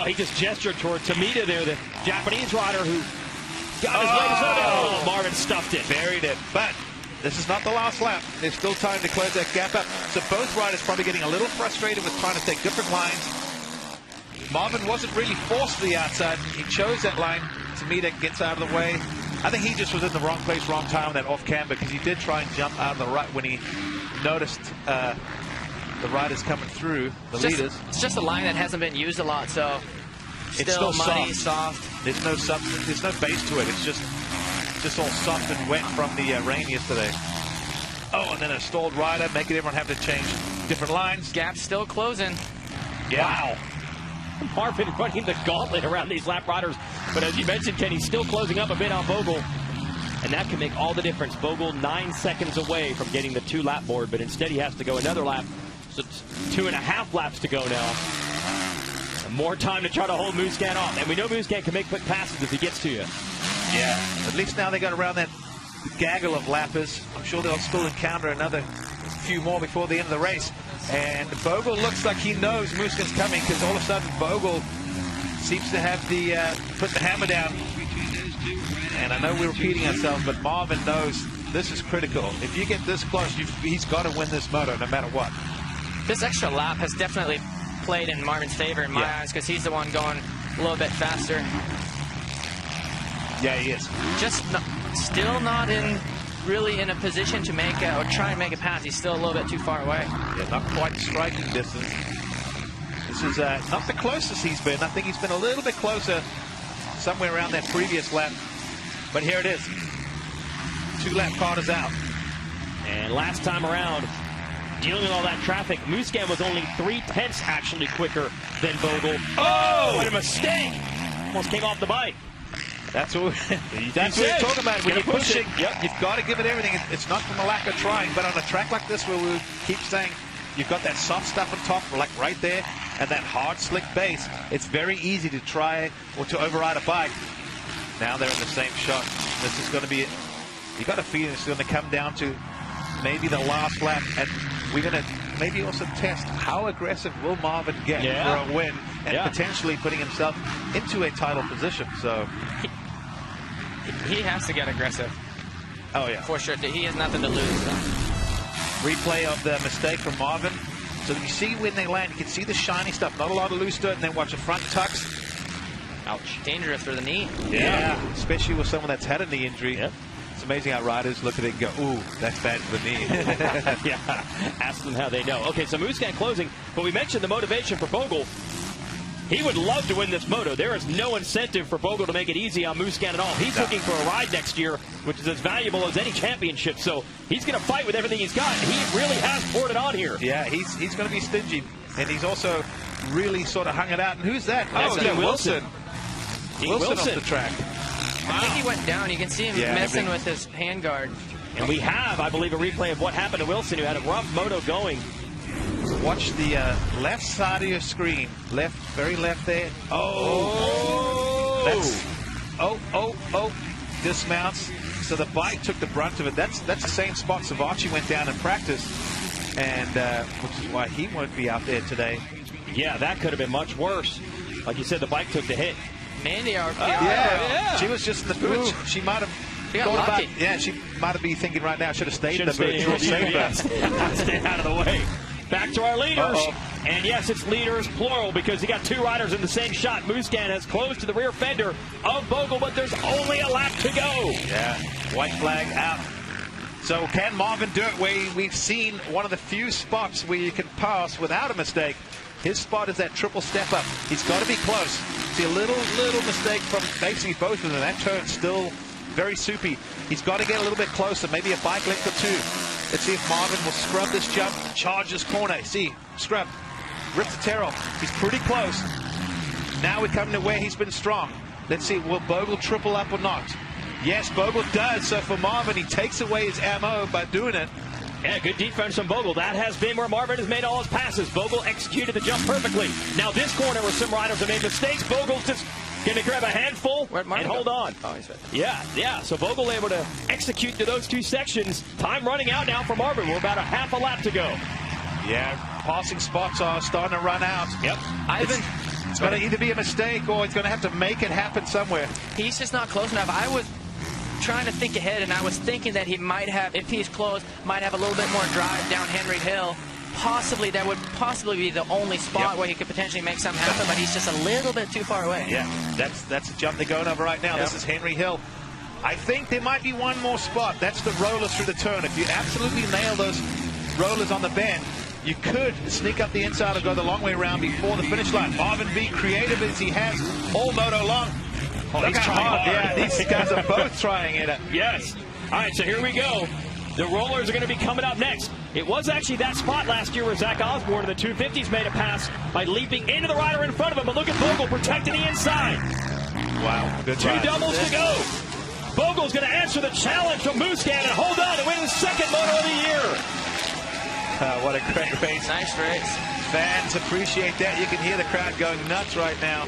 he just gestured toward Tamita there, the Japanese rider who got his latest. Oh, Marvin stuffed it. Buried it. But this is not the last lap. There's still time to close that gap up. So both riders probably getting a little frustrated with trying to take different lines. Marvin wasn't really forced to the outside. He chose that line. Tamita gets out of the way. I think he just was in the wrong place, wrong time on that off cam, because he did try and jump out of the right when he noticed the riders coming through, the leaders. It's just a line that hasn't been used a lot, so it's still muddy, soft. There's no substance, there's no base to it. It's just all soft and wet from the rain yesterday. Oh, and then a stalled rider, making everyone have to change different lines. Gap's still closing. Yeah. Wow. Marvin running the gauntlet around these lap riders. But as you mentioned, Ken, he's still closing up a bit on Bogle. And that can make all the difference. Bogle 9 seconds away from getting the 2-lap board, but instead he has to go another lap. So it's 2.5 laps to go now. And more time to try to hold Musquin off. And we know Musquin can make quick passes if he gets to you. Yeah, at least now they got around that gaggle of lappers. I'm sure they'll still encounter another few more before the end of the race. And Bogle looks like he knows Musquin's coming, because all of a sudden Bogle seems to have the put the hammer down. And I know we're repeating ourselves, but Marvin knows this is critical. If you get this close, he's got to win this moto no matter what. This extra lap has definitely played in Marvin's favor in my eyes, because he's the one going a little bit faster. Yeah, he is. Just still not really in a position to make or try and make a pass. He's still a little bit too far away. Yeah, not quite striking distance. This is not the closest he's been. I think he's been a little bit closer somewhere around that previous lap. But here it is. 2-lap card is out. And last time around, dealing with all that traffic, Musquin was only 0.3 actually quicker than Bogle. Oh, what a mistake! Almost came off the bike. That's what we're talking about. When you're pushing, you've got to give it everything. It's not from a lack of trying, but on a track like this where we keep saying you've got that soft stuff on top, like right there, and that hard, slick base, it's very easy to try or to override a bike. Now they're in the same shot. This is going to be it. You got a feeling it's going to come down to maybe the last lap, and we're going to maybe also test how aggressive will Marvin get for a win, and potentially putting himself into a title position. So he has to get aggressive. Oh yeah, for sure. He has nothing to lose. So. Replay of the mistake from Marvin. So you see when they land, you can see the shiny stuff, not a lot of loose dirt, and then watch the front tucks. Ouch. Dangerous for the knee. Yeah, especially with someone that's had a knee injury. Yep. It's amazing how riders look at it and go, ooh, that's bad for the knee. Yeah, ask them how they know. Okay, so Musquin closing, but we mentioned the motivation for Bogle. He would love to win this moto. There is no incentive for Bogle to make it easy on Musquin at all. He's looking for a ride next year, which is as valuable as any championship. So he's going to fight with everything he's got. He really has poured it on here. Yeah, he's going to be stingy. And he's also really sort of hung it out. And who's that? That's Wilson. Wilson off the track. I think he went down. You can see him messing with his handguard. And we have, I believe, a replay of what happened to Wilson, who had a rough moto going. Watch the left side of your screen. Left, very left there. Dismounts. So the bike took the brunt of it. That's the same spot Savachi went down in practice, and which is why he won't be out there today. Yeah, that could have been much worse. Like you said, the bike took the hit. Mandy, she was just in the booth. She might have thought about. She might have been thinking right now. Should have stayed in the booth. Stay out of the way. Back to our leaders. And yes, it's leaders plural, because you got 2 riders in the same shot. Musquin has closed to the rear fender of Bogle, but there's only a lap to go. Yeah, white flag out. So can Marvin do it? We've seen one of the few spots where you can pass without a mistake. His spot is that triple step up. He's got to be close. See a little mistake from basically both of them. That turn's still very soupy. He's got to get a little bit closer, maybe a bike length or 2. Let's see if Marvin will scrub this jump, charge this corner. See, scrub, rip the tail off. He's pretty close. Now we're coming to where he's been strong. Let's see, will Bogle triple up or not? Yes, Bogle does. So for Marvin, he takes away his ammo by doing it. Yeah, good defense from Bogle. That has been where Marvin has made all his passes. Bogle executed the jump perfectly. Now this corner where some riders have made mistakes, Bogle's just going to grab a handful and hold on. Oh, he's right. Yeah. So Bogle able to execute to those 2 sections. Time running out now for Marvin. We're about a half a lap to go. Yeah, passing spots are starting to run out. Yep. It's going to either be a mistake or he's going to have to make it happen somewhere. He's just not close enough. I was trying to think ahead, and I was thinking that he might have, if he's close, might have a little bit more drive down Henry Hill. Possibly, that would possibly be the only spot where he could potentially make something happen, but he's just a little bit too far away. Yeah, that's the jump they're going over right now. This is Henry Hill. I think there might be one more spot. That's the rollers through the turn. If you absolutely nail those rollers on the bend, you could sneak up the inside and go the long way around before the finish line. Marvin B, creative as he has all moto long. Oh, he's trying hard. Yeah, these guys are both trying it. Yes. All right, so here we go. The rollers are going to be coming up next. It was actually that spot last year where Zach Osborne of the 250s made a pass by leaping into the rider in front of him. But look at Bogle protecting the inside. Wow, good Two ride. doubles to go. Bogle's going to answer the challenge from Musquin and hold on to win his second moto of the year. What a great race. Nice race. Fans appreciate that. You can hear the crowd going nuts right now.